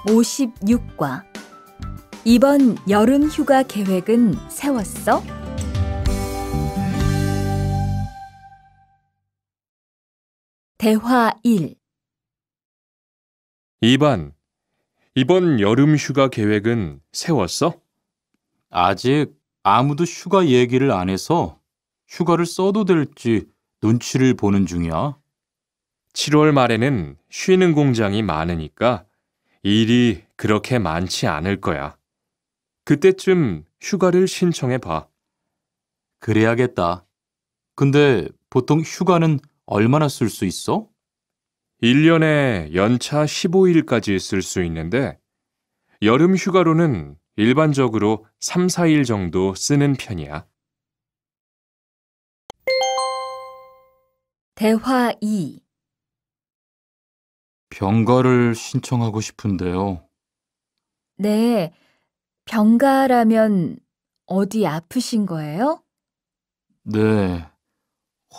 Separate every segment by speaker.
Speaker 1: 56과 이번 여름 휴가 계획은 세웠어? 대화 1.
Speaker 2: 2번. 이번 여름 휴가 계획은 세웠어?
Speaker 3: 아직 아무도 휴가 얘기를 안 해서 휴가를 써도 될지 눈치를 보는 중이야.
Speaker 2: 7월 말에는 쉬는 공장이 많으니까 일이 그렇게 많지 않을 거야. 그때쯤 휴가를 신청해 봐.
Speaker 3: 그래야겠다. 근데 보통 휴가는 얼마나 쓸 수 있어?
Speaker 2: 1년에 연차 15일까지 쓸 수 있는데 여름 휴가로는 일반적으로 3, 4일 정도 쓰는 편이야.
Speaker 1: 대화 2.
Speaker 3: 병가를 신청하고 싶은데요.
Speaker 1: 네, 병가라면 어디 아프신 거예요?
Speaker 3: 네,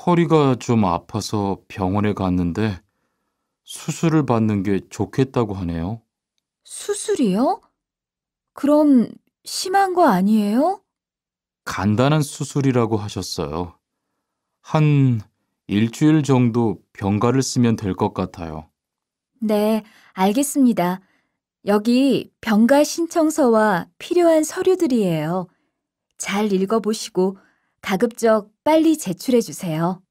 Speaker 3: 허리가 좀 아파서 병원에 갔는데 수술을 받는 게 좋겠다고 하네요.
Speaker 1: 수술이요? 그럼 심한 거 아니에요?
Speaker 3: 간단한 수술이라고 하셨어요. 한 일주일 정도 병가를 쓰면 될 것 같아요.
Speaker 1: 네, 알겠습니다. 여기 병가 신청서와 필요한 서류들이에요. 잘 읽어보시고 가급적 빨리 제출해 주세요.